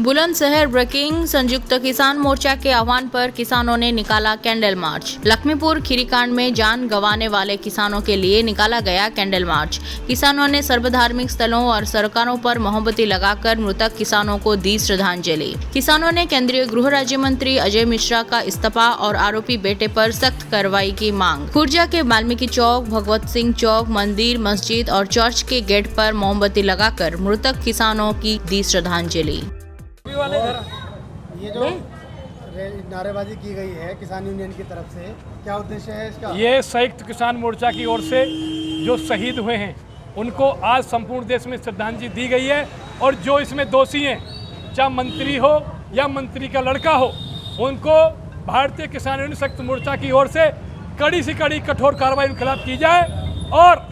Bulandshahr breaking संयुक्त किसान मोर्चा के आह्वान पर किसानों ने निकाला कैंडल मार्च। लखीमपुर खीरी कांड में जान गंवाने वाले किसानों के लिए निकाला गया कैंडल मार्च। किसानों ने सर्वधार्मिक स्थलों और सड़कों पर मोमबत्ती लगाकर मृतक किसानों को दी श्रद्धांजलि। किसानों ने केंद्रीय गृह राज्य मंत्री अजय मिश्रा का इस्तीफा और आरोपी बेटे पर सख्त कार्रवाई की मांग। खुर्जा के वाल्मीकि चौक, भगवत सिंह चौक, मंदिर, मस्जिद और चर्च के गेट पर मोमबत्ती लगाकर मृतक किसानों की दी श्रद्धांजलि। ये जो नारेबाजी की गई है किसान यूनियन की तरफ से, क्या उद्देश्य है इसका? ये संयुक्त किसान मोर्चा की ओर से जो शहीद हुए हैं उनको आज संपूर्ण देश में श्रद्धांजलि दी गई है और जो इसमें दोषी हैं, चाहे मंत्री हो या मंत्री का लड़का हो, उनको भारतीय किसान यूनियन संयुक्त मोर्चा की ओर से कड़ी से कड़ी कठोर कार्रवाई उनके खिलाफ की जाए और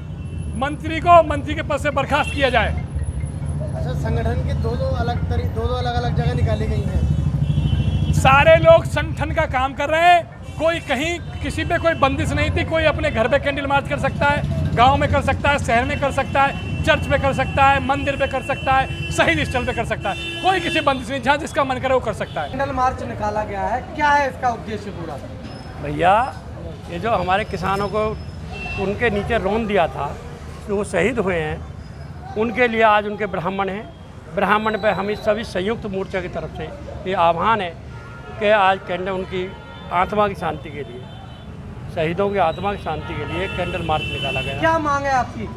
मंत्री को मंत्री के पद से बर्खास्त किया जाए। अच्छा, संगठन की दो अलग अलग जगह निकाली गई हैं। सारे लोग संगठन का काम कर रहे हैं, कोई कहीं किसी पे कोई बंदिश नहीं थी। कोई अपने घर पे कैंडल मार्च कर सकता है, गांव में कर सकता है, शहर में कर सकता है, चर्च पे कर सकता है, मंदिर पे कर सकता है, शहीद स्थल पे कर सकता है। कोई किसी बंदिश नहीं, जहाँ जिसका मन करे वो कर सकता है। कैंडल मार्च निकाला गया है, क्या है इसका उद्देश्य पूरा? भैया, ये जो हमारे किसानों को उनके नीचे रौंद दिया था, तो वो शहीद हुए हैं, उनके लिए आज उनके ब्राह्मण हैं। ब्राह्मण पे हम इस सभी संयुक्त मोर्चा की तरफ से ये आह्वान है कि आज कैंडल उनकी आत्मा की शांति के लिए, शहीदों की आत्मा की शांति के लिए कैंडल मार्च निकाला गया। क्या मांग है आपकी?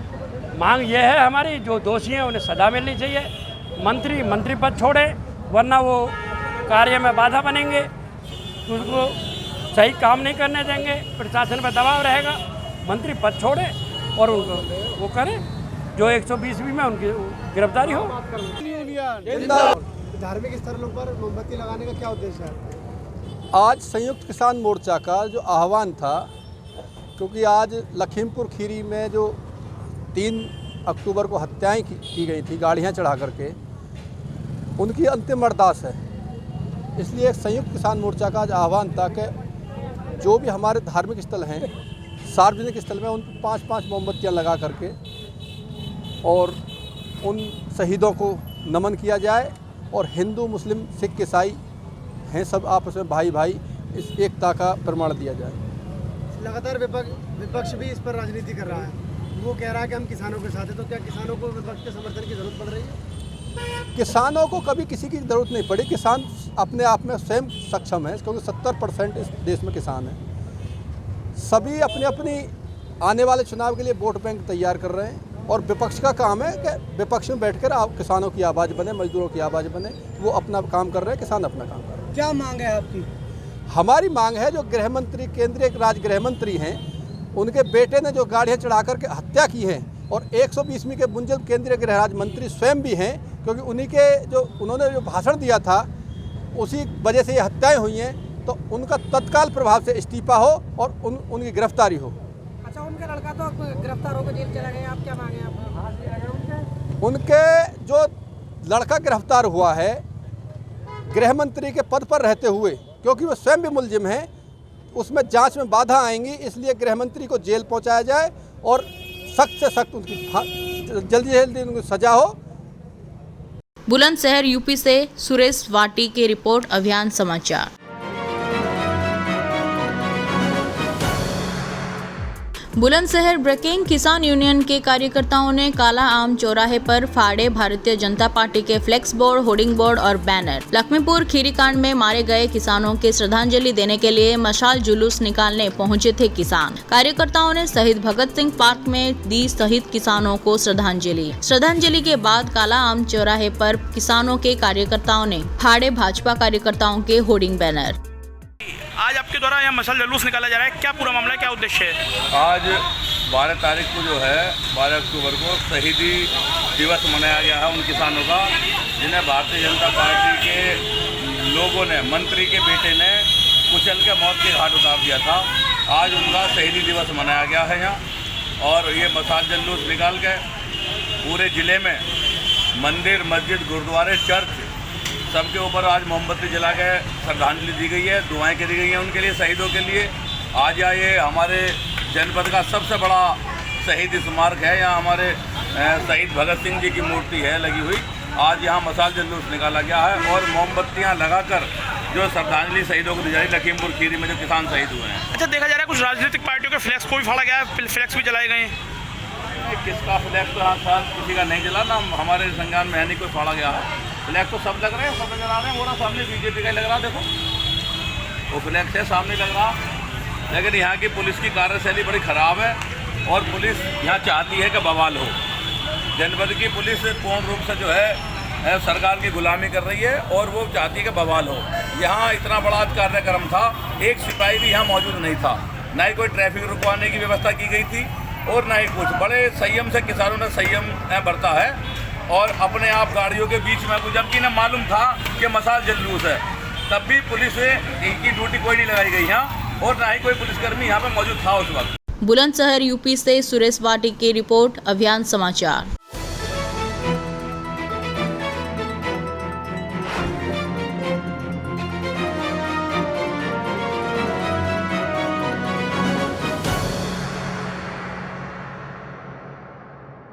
मांग ये है हमारी, जो दोषी हैं उन्हें सजा मिलनी चाहिए। मंत्री पद छोड़े, वरना वो कार्य में बाधा बनेंगे, उनको सही काम नहीं करने देंगे, प्रशासन पर दबाव रहेगा। मंत्री पद छोड़े और उनको वो करें जो 120 में उनकी गिरफ्तारी हो। धार्मिक स्थलों पर मोमबत्ती लगाने का क्या उद्देश्य है? आज संयुक्त किसान मोर्चा का जो आह्वान था, क्योंकि आज लखीमपुर खीरी में जो 3 अक्टूबर को हत्याएं की गई थी गाड़ियां चढ़ा करके, उनकी अंतिम अरदास है। इसलिए एक संयुक्त किसान मोर्चा का आज आह्वान था कि जो भी हमारे धार्मिक स्थल हैं, सार्वजनिक स्थल में, उन 5-5 मोमबत्तियाँ लगा करके और उन शहीदों को नमन किया जाए और हिंदू, मुस्लिम, सिख, ईसाई हैं सब आपस में भाई भाई, इस एकता का प्रमाण दिया जाए। लगातार विपक्ष भी इस पर राजनीति कर रहा है। वो कह रहा है कि हम किसानों के साथ हैं, तो क्या किसानों को विपक्ष के समर्थन की जरूरत पड़ रही है? किसानों को कभी किसी की ज़रूरत नहीं पड़ी। किसान अपने आप में स्वयं सक्षम है, क्योंकि 70% इस देश में किसान हैं। सभी अपनी अपनी आने वाले चुनाव के लिए वोट बैंक तैयार कर रहे हैं और विपक्ष का काम है कि विपक्ष में बैठकर आप किसानों की आवाज़ बने, मजदूरों की आवाज़ बने। वो अपना काम कर रहे हैं, किसान अपना काम कर रहे हैं। क्या मांग है आपकी? हमारी मांग है, जो गृह मंत्री, केंद्रीय राज्य गृह मंत्री हैं, उनके बेटे ने जो गाड़ियाँ चढ़ा करके हत्या की है और 120वीं के बुंदेलखंड केंद्रीय गृह राज्य मंत्री स्वयं भी हैं, क्योंकि उन्हीं के उन्होंने जो भाषण दिया था उसी वजह से ये हत्याएँ हुई हैं, तो उनका तत्काल प्रभाव से इस्तीफा हो और उनकी गिरफ्तारी हो। अच्छा, उनका लड़का तो गिरफ्तार होकर जेल चला गया, आप क्या मांगे? उनके जो लड़का गिरफ्तार हुआ है गृह मंत्री के पद पर रहते हुए, क्योंकि वो स्वयं भी मुलजिम हैं, उसमें जांच में बाधा आएंगी, इसलिए गृह मंत्री को जेल पहुंचाया जाए और सख्त से सख्त उनकी जल्दी उनको सजा हो। बुलंदशहर यूपी से सुरेश वाटी की रिपोर्ट, अभियान समाचार। बुलंदशहर ब्रेकिंग किसान यूनियन के कार्यकर्ताओं ने काला आम चौराहे पर फाड़े भारतीय जनता पार्टी के फ्लेक्स बोर्ड, होर्डिंग बोर्ड और बैनर। लखीमपुर खीरी कांड में मारे गए किसानों के श्रद्धांजलि देने के लिए मशाल जुलूस निकालने पहुंचे थे किसान। कार्यकर्ताओं ने शहीद भगत सिंह पार्क में दी शहीद किसानों को श्रद्धांजलि के बाद काला आम चौराहे पर किसानों के कार्यकर्ताओं ने फाड़े भाजपा कार्यकर्ताओं के होर्डिंग बैनर। आज आपके द्वारा यहाँ मशाल जुलूस निकाला जा रहा है, क्या पूरा मामला है, क्या उद्देश्य है? आज 12 तारीख को जो है 12 अक्टूबर को शहीदी दिवस मनाया गया है उन किसानों का, जिन्हें भारतीय जनता पार्टी के लोगों ने, मंत्री के बेटे ने कुचल के मौत के घाट उतार दिया था। आज उनका शहीदी दिवस मनाया गया है यहाँ और ये मशाल जुलूस निकाल के पूरे ज़िले में मंदिर, मस्जिद, गुरुद्वारे, चर्च सबके ऊपर आज मोमबत्ती जला के श्रद्धांजलि दी गई है, दुआएं करी गई हैं उनके लिए, शहीदों के लिए। आज ये हमारे जनपद का सबसे बड़ा शहीद स्मारक है। यहाँ हमारे शहीद भगत सिंह जी की मूर्ति है लगी हुई आज यहाँ मसाल जुलूस निकाला गया है और मोमबत्तियाँ लगाकर जो श्रद्धांजलि शहीदों को दी जा रही लखीमपुर खीरी में जो किसान शहीद हुए हैं। अच्छा, देखा जा रहा है कुछ राजनीतिक पार्टियों के फ्लैक्स को भी फाड़ा गया है, फ्लैक्स भी जलाए गए हैं। किसका फ्लैक्स तो साथ किसी का नहीं जला ना, हमारे संज्ञान में है नहीं कोई फाड़ा गया है। फ्लैक्स तो सब लग रहे हैं, सब नजर आ रहे हैं। वो सामने बीजेपी का लग रहा, देखो वो फ्लैक्स है सामने लग रहा। लेकिन यहाँ की पुलिस की कार्यशैली बड़ी ख़राब है और पुलिस यहाँ चाहती है कि बवाल हो। जनपद की पुलिस पूर्ण रूप से जो है सरकार की गुलामी कर रही है और वो चाहती है कि बवाल हो। यहाँ इतना बड़ा कार्यक्रम था, एक सिपाही भी यहाँ मौजूद नहीं था, ना ही कोई ट्रैफिक रुकवाने की व्यवस्था की गई थी और ना ही कुछ। बड़े संयम से किसानों ने संयम बरता है और अपने आप गाड़ियों के बीच में, जबकि ना मालूम था कि मसाल जुलूस है, तब भी पुलिस इनकी ड्यूटी कोई नहीं लगाई गई यहाँ और ना ही कोई पुलिसकर्मी यहाँ पर मौजूद था उस वक्त। बुलंदशहर यूपी से सुरेश वाटी की रिपोर्ट, अभियान समाचार।